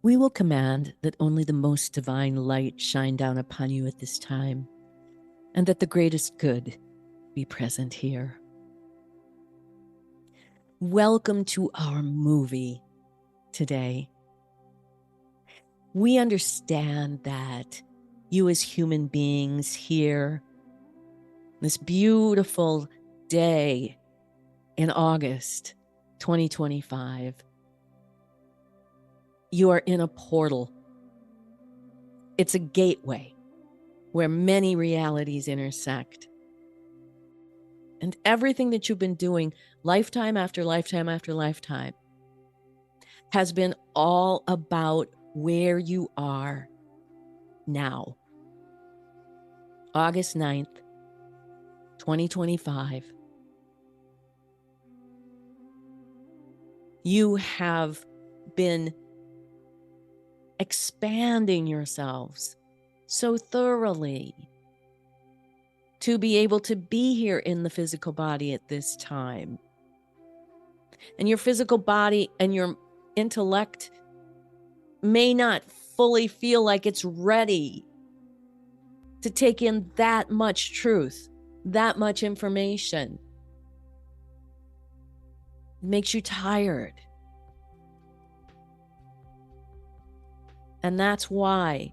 We will command that only the most divine light shine down upon you at this time, and that the greatest good be present here. Welcome to our movie today. We understand that you as human beings here, this beautiful day in August 2025, you are in a portal. It's a gateway where many realities intersect. And everything that you've been doing lifetime after lifetime after lifetime has been all about where you are now. August 9th, 2025. You have been expanding yourselves so thoroughly to be able to be here in the physical body at this time. And your physical body and your intellect may not fully feel like it's ready to take in that much truth, that much information. It makes you tired. And that's why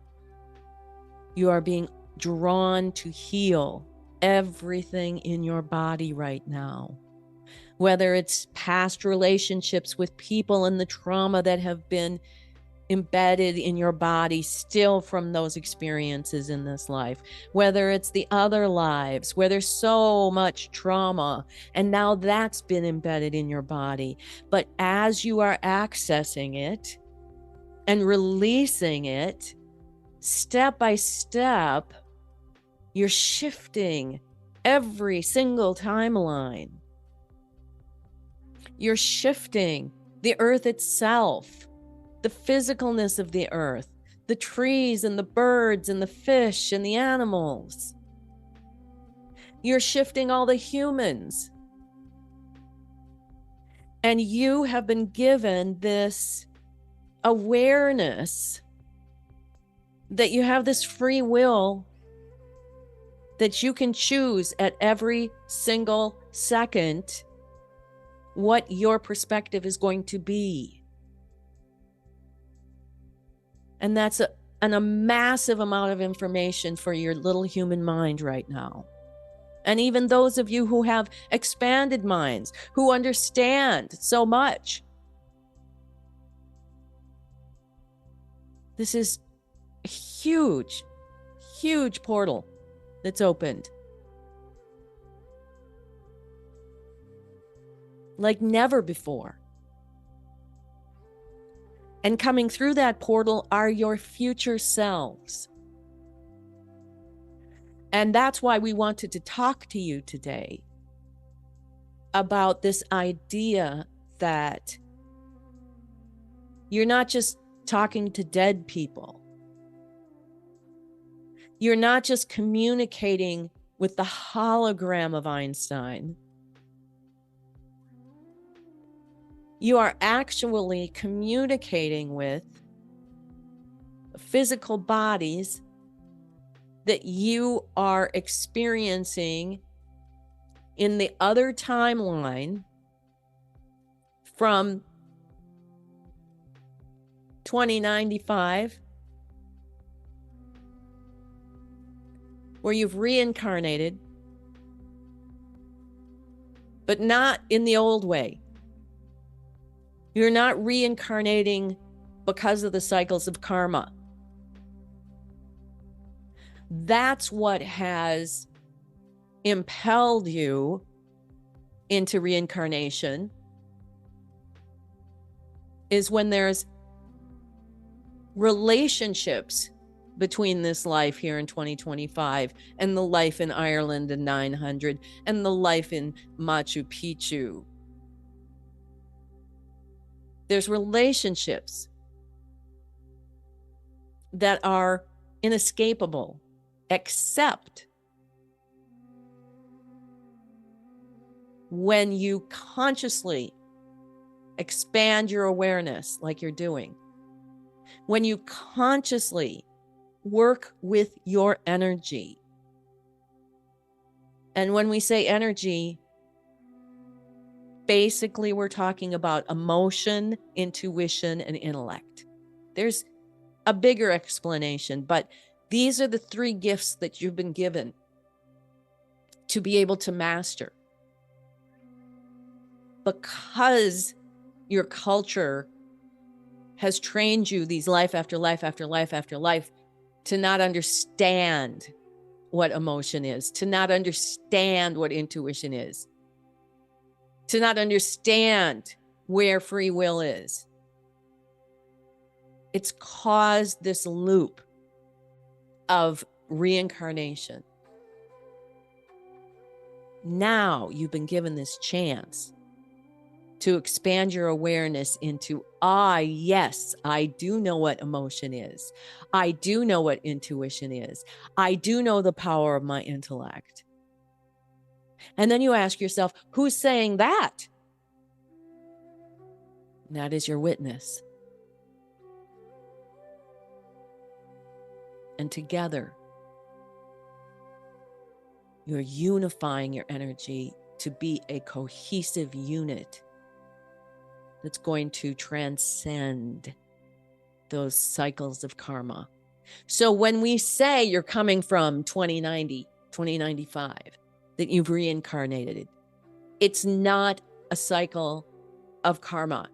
you are being drawn to heal everything in your body right now. Whether it's past relationships with people and the trauma that have been embedded in your body still from those experiences in this life, whether it's the other lives where there's so much trauma and now that's been embedded in your body. But as you are accessing it and releasing it, step by step, you're shifting every single timeline. You're shifting the earth itself, the physicalness of the earth, the trees and the birds and the fish and the animals. You're shifting all the humans. And you have been given this awareness that you have this free will that you can choose at every single second what your perspective is going to be. And that's a massive amount of information for your little human mind right now. And even those of you who have expanded minds, who understand so much. This is a huge, huge portal that's opened. Like never before. And coming through that portal are your future selves. And that's why we wanted to talk to you today about this idea that you're not just talking to dead people. You're not just communicating with the hologram of Einstein. You are actually communicating with physical bodies that you are experiencing in the other timeline from 2095, where you've reincarnated, but not in the old way. You're not reincarnating because of the cycles of karma. That's what has impelled you into reincarnation, is when there's relationships between this life here in 2025 and the life in Ireland in 900 and the life in Machu Picchu. There's relationships that are inescapable, except when you consciously expand your awareness like you're doing. when you consciously work with your energy. And when we say energy, basically we're talking about emotion, intuition, and intellect. There's a bigger explanation, but these are the three gifts that you've been given to be able to master. Because your culture has trained you these life after life after life after life to not understand what emotion is, to not understand what intuition is, to not understand where free will is. It's caused this loop of reincarnation. Now you've been given this chance to expand your awareness into, yes, I do know what emotion is. I do know what intuition is. I do know the power of my intellect. And then you ask yourself, who's saying that? And that is your witness. And together, you're unifying your energy to be a cohesive unit that's going to transcend those cycles of karma. So when we say you're coming from 2090, 2095, that you've reincarnated, it's not a cycle of karma.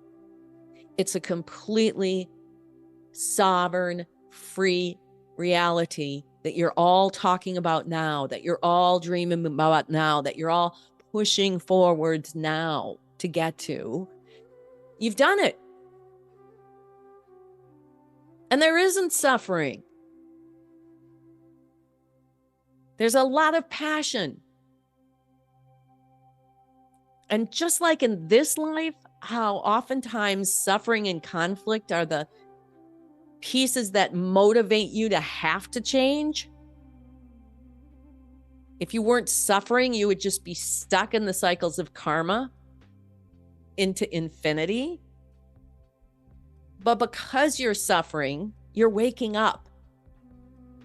It's a completely sovereign, free reality that you're all talking about now, that you're all dreaming about now, that you're all pushing forwards now to get to. You've done it. And there isn't suffering. There's a lot of passion. And just like in this life, how oftentimes suffering and conflict are the pieces that motivate you to have to change. If you weren't suffering, you would just be stuck in the cycles of karma into infinity. But because you're suffering, you're waking up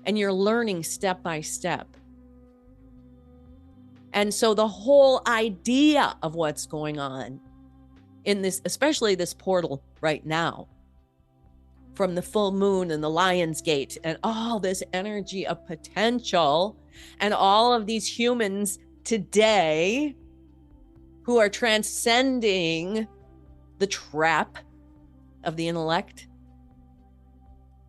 and you're learning step by step. And so the whole idea of what's going on in this, especially this portal right now, from the full moon and the lion's gate and all this energy of potential and all of these humans today who are transcending the trap of the intellect,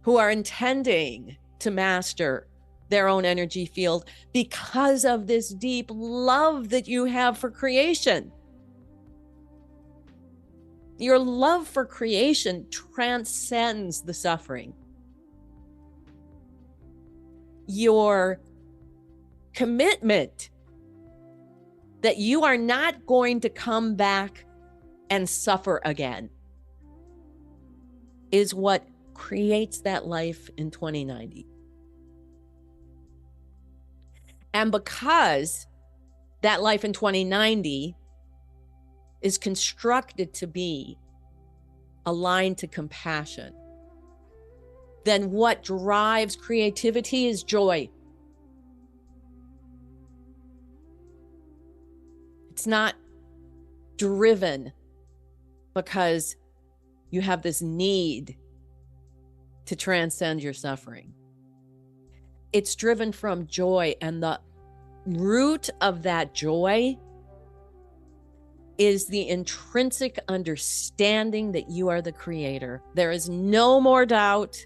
who are intending to master their own energy field because of this deep love that you have for creation. Your love for creation transcends the suffering. Your commitment that you are not going to come back and suffer again is what creates that life in 2090. And because that life in 2090 is constructed to be aligned to compassion, then what drives creativity is joy. It's not driven because you have this need to transcend your suffering. It's driven from joy, and the root of that joy is the intrinsic understanding that you are the creator. There is no more doubt.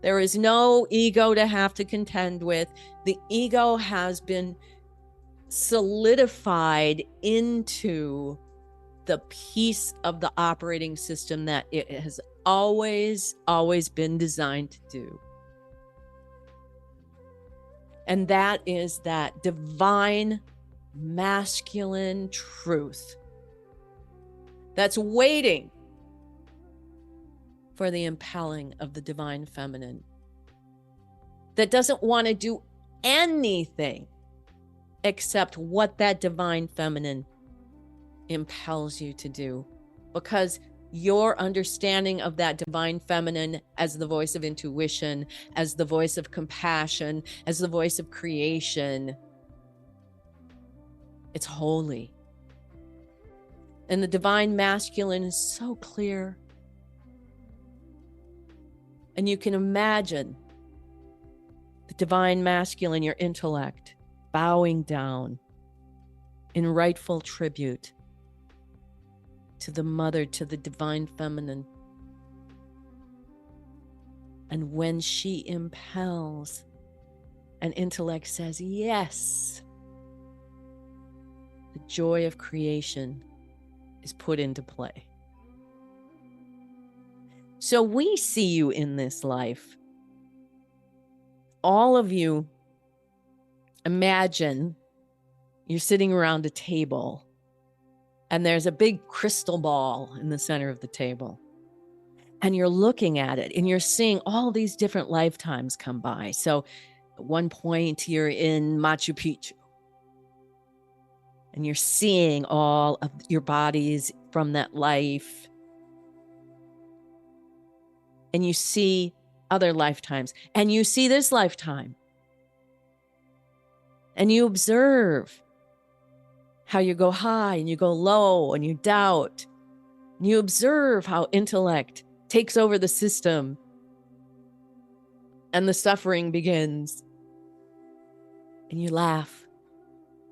There is no ego to have to contend with. The ego has been solidified into the piece of the operating system that it has always been designed to do. And that is that divine masculine truth that's waiting for the impelling of the divine feminine, that doesn't want to do anything except what that divine feminine impels you to do, because your understanding of that divine feminine as the voice of intuition, as the voice of compassion, as the voice of creation. It's holy. And the divine masculine is so clear. And you can imagine the divine masculine, your intellect, bowing down in rightful tribute to the mother, to the divine feminine. And when she impels, and intellect says, yes, the joy of creation is put into play. So we see you in this life. All of you, imagine you're sitting around a table and there's a big crystal ball in the center of the table. And you're looking at it and you're seeing all these different lifetimes come by. So at one point you're in Machu Picchu and you're seeing all of your bodies from that life. And you see other lifetimes and you see this lifetime. And you observe how you go high and you go low and you doubt. And you observe how intellect takes over the system and the suffering begins. And you laugh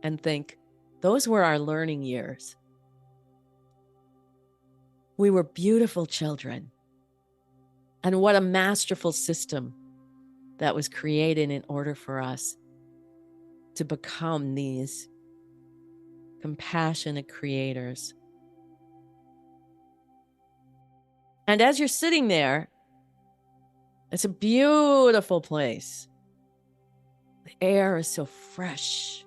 and think, those were our learning years. We were beautiful children. And what a masterful system that was created in order for us to become these compassionate creators. And as you're sitting there, it's a beautiful place. The air is so fresh.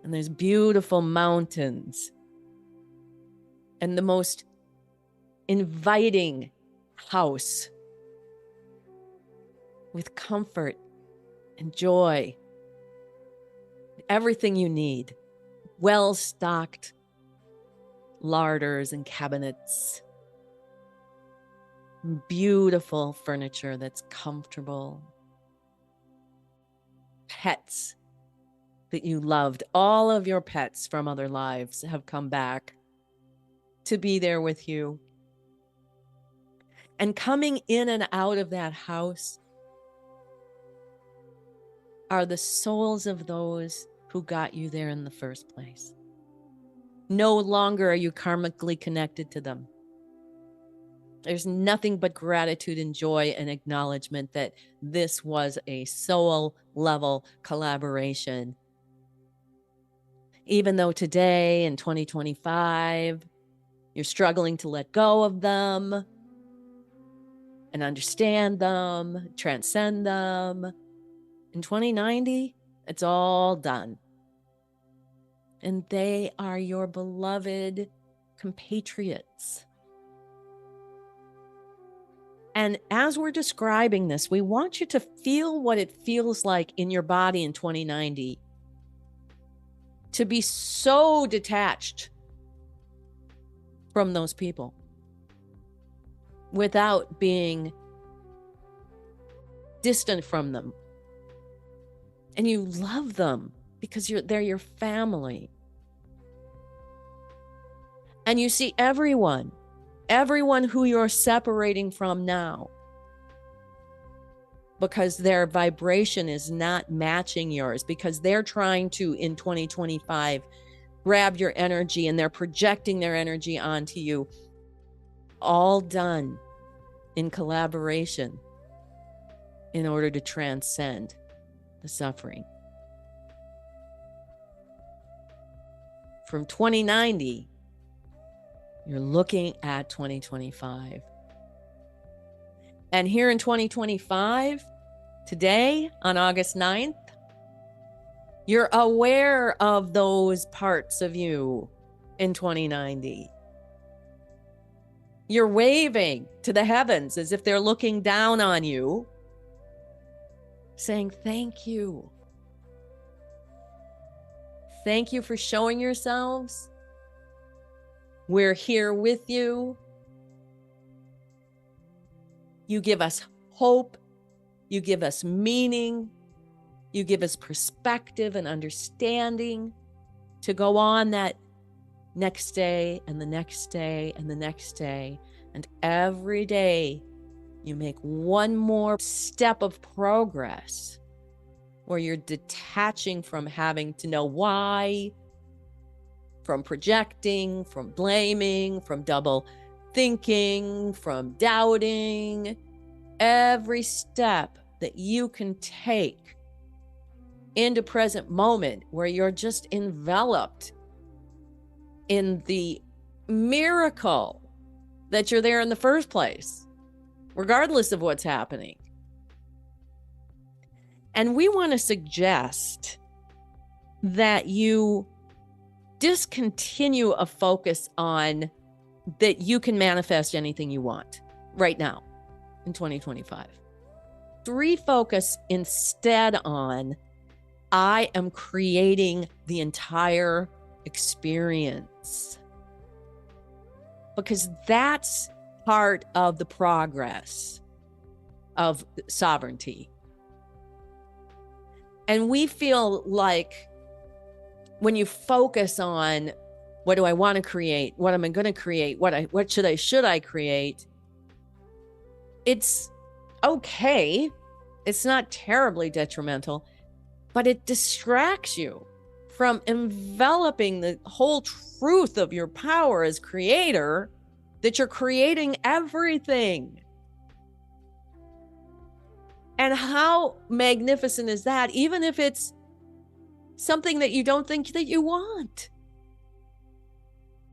And there's beautiful mountains. And the most inviting house with comfort and joy. Everything you need. Well-stocked larders and cabinets. Beautiful furniture that's comfortable. Pets that you loved. All of your pets from other lives have come back to be there with you. And coming in and out of that house are the souls of those who got you there in the first place. No longer are you karmically connected to them. There's nothing but gratitude and joy and acknowledgement that this was a soul level collaboration. Even though today in 2025, you're struggling to let go of them and understand them, transcend them. In 2090, it's all done. And they are your beloved compatriots. And as we're describing this, we want you to feel what it feels like in your body in 2090 to be so detached from those people without being distant from them. And you love them because they're your family. And you see everyone who you're separating from now because their vibration is not matching yours, because they're trying to, in 2025, grab your energy and they're projecting their energy onto you. All done in collaboration in order to transcend the suffering. From 2090, you're looking at 2025. And here in 2025, today on August 9th, you're aware of those parts of you in 2090. You're waving to the heavens as if they're looking down on you, saying, thank you. Thank you for showing yourselves. We're here with you. You give us hope. You give us meaning. You give us perspective and understanding to go on that next day and the next day and the next day. And every day you make one more step of progress where you're detaching from having to know why, from projecting, from blaming, from double thinking, from doubting. Every step that you can take into present moment where you're just enveloped in the miracle that you're there in the first place, regardless of what's happening. And we want to suggest that you discontinue a focus on that you can manifest anything you want right now in 2025. Refocus instead on, I am creating the entire experience. Because that's part of the progress of sovereignty. And we feel like when you focus on what do I want to create, what am I going to create, what should I create, it's okay. It's not terribly detrimental, but it distracts you from enveloping the whole truth of your power as creator, that you're creating everything. And how magnificent is that, even if it's something that you don't think that you want?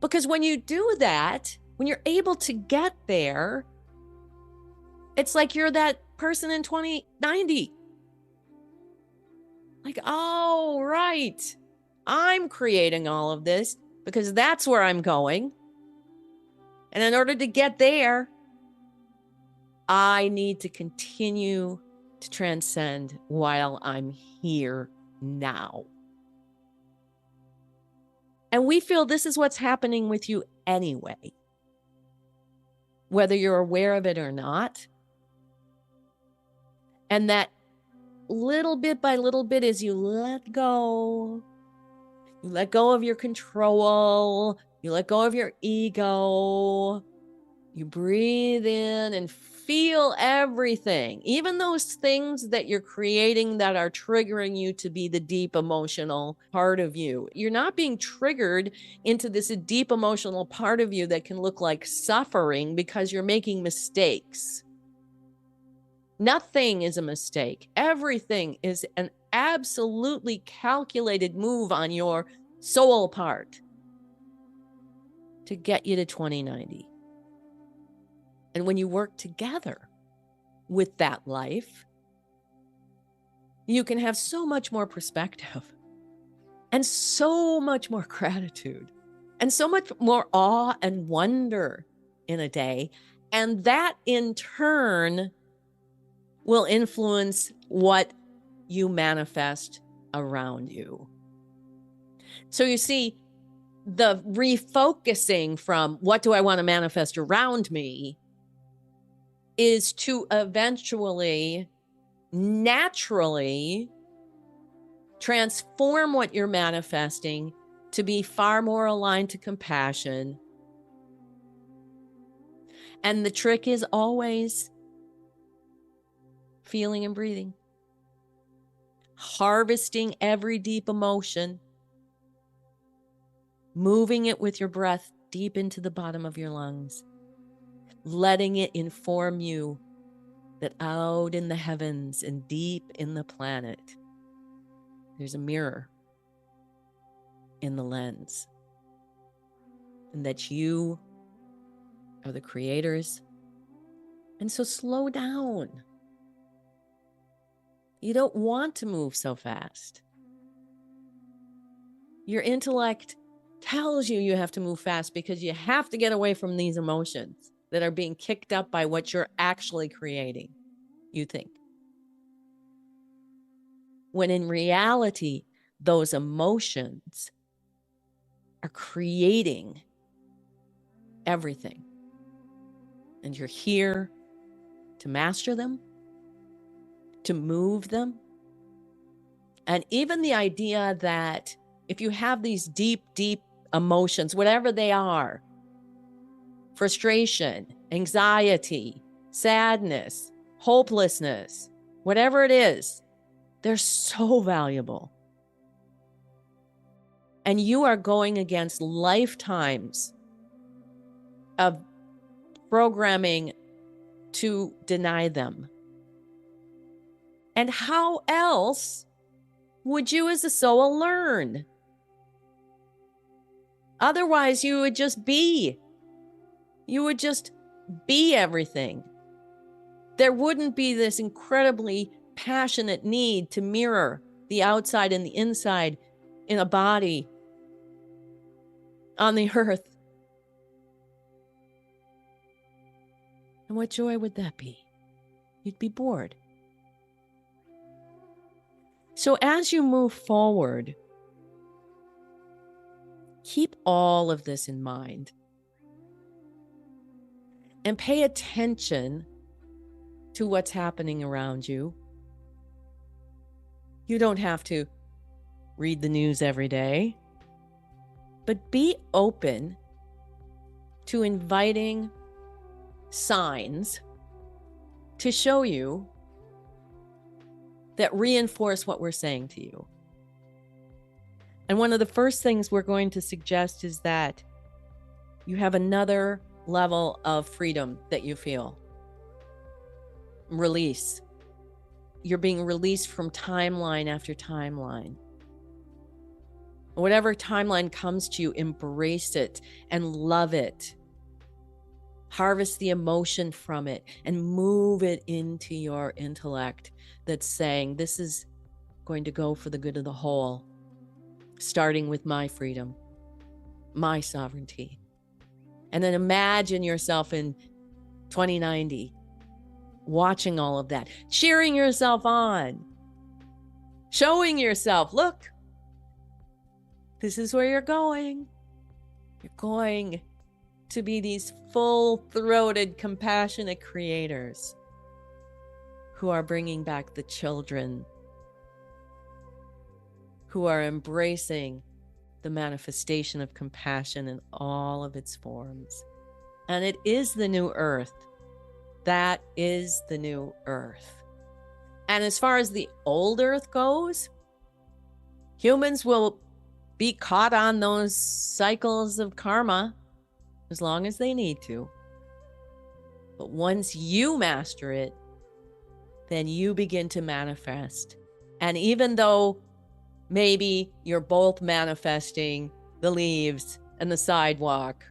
Because when you do that, when you're able to get there, it's like you're that person in 2090. Like, oh, right. I'm creating all of this because that's where I'm going. And in order to get there, I need to continue to transcend while I'm here now. And we feel this is what's happening with you anyway, whether you're aware of it or not. And that little bit by little bit, as you let go of your control, you let go of your ego, you breathe in and feel everything, even those things that you're creating that are triggering you to be the deep emotional part of you. You're not being triggered into this deep emotional part of you that can look like suffering because you're making mistakes. Nothing is a mistake. Everything is an absolutely calculated move on your soul part to get you to 2090. And when you work together with that life, you can have so much more perspective and so much more gratitude and so much more awe and wonder in a day. And that in turn will influence what you manifest around you. So you see, the refocusing from what do I want to manifest around me is to eventually, naturally transform what you're manifesting to be far more aligned to compassion. And the trick is always feeling and breathing, harvesting every deep emotion, moving it with your breath deep into the bottom of your lungs, letting it inform you that out in the heavens and deep in the planet, there's a mirror in the lens, and that you are the creators. And so slow down. You don't want to move so fast. Your intellect tells you you have to move fast because you have to get away from these emotions that are being kicked up by what you're actually creating, you think. When in reality, those emotions are creating everything. And you're here to master them, to move them. And even the idea that if you have these deep, deep emotions, whatever they are, frustration, anxiety, sadness, hopelessness, whatever it is, they're so valuable. And you are going against lifetimes of programming to deny them. And how else would you as a soul learn? Otherwise, you would just be. You would just be everything. There wouldn't be this incredibly passionate need to mirror the outside and the inside in a body on the earth. And what joy would that be? You'd be bored. So as you move forward, keep all of this in mind and pay attention to what's happening around you. You don't have to read the news every day, but be open to inviting signs to show you that reinforce what we're saying to you. And one of the first things we're going to suggest is that you have another level of freedom that you feel. Release. You're being released from timeline after timeline. Whatever timeline comes to you, embrace it and love it. Harvest the emotion from it and move it into your intellect that's saying, this is going to go for the good of the whole, starting with my freedom, my sovereignty. And then imagine yourself in 2090, watching all of that, cheering yourself on, showing yourself, look, this is where you're going. You're going to be these full-throated, compassionate creators who are bringing back the children, who are embracing the manifestation of compassion in all of its forms. And it is the new earth. That is the new earth. And as far as the old earth goes, humans will be caught on those cycles of karma as long as they need to. But once you master it, then you begin to manifest. And even though maybe you're both manifesting the leaves and the sidewalk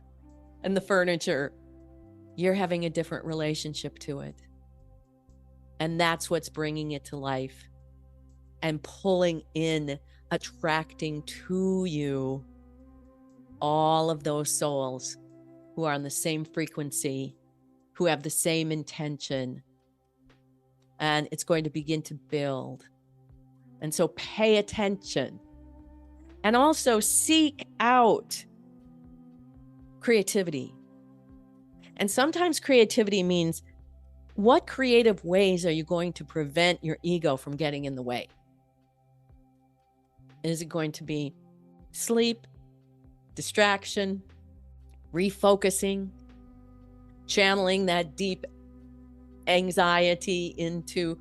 and the furniture, you're having a different relationship to it. And that's what's bringing it to life and pulling in, attracting to you all of those souls who are on the same frequency, who have the same intention. And it's going to begin to build. And so pay attention and also seek out creativity. And sometimes creativity means, what creative ways are you going to prevent your ego from getting in the way? Is it going to be sleep, distraction, refocusing, channeling that deep anxiety into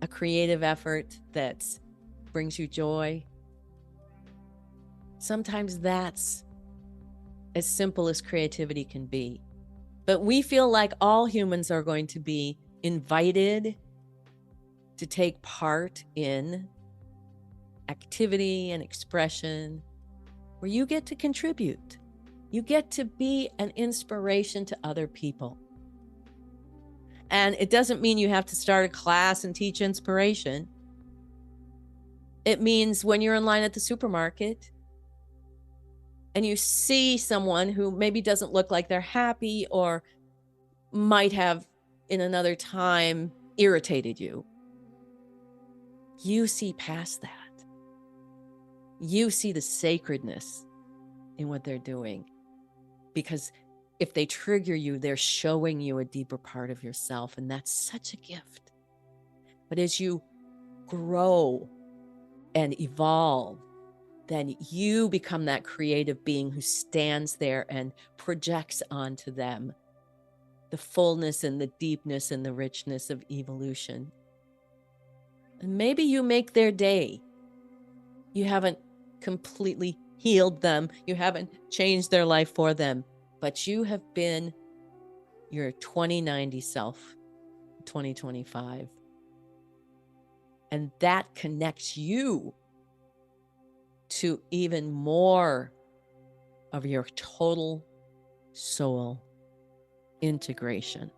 a creative effort that brings you joy? Sometimes that's as simple as creativity can be. But we feel like all humans are going to be invited to take part in activity and expression where you get to contribute. You get to be an inspiration to other people. And it doesn't mean you have to start a class and teach inspiration. It means when you're in line at the supermarket and you see someone who maybe doesn't look like they're happy or might have in another time irritated you, you see past that. You see the sacredness in what they're doing because if they trigger you, they're showing you a deeper part of yourself, and that's such a gift. But as you grow and evolve, then you become that creative being who stands there and projects onto them the fullness and the deepness and the richness of evolution. And maybe you make their day. You haven't completely healed them. You haven't changed their life for them, but you have been your 2090 self, 2025. And that connects you to even more of your total soul integration.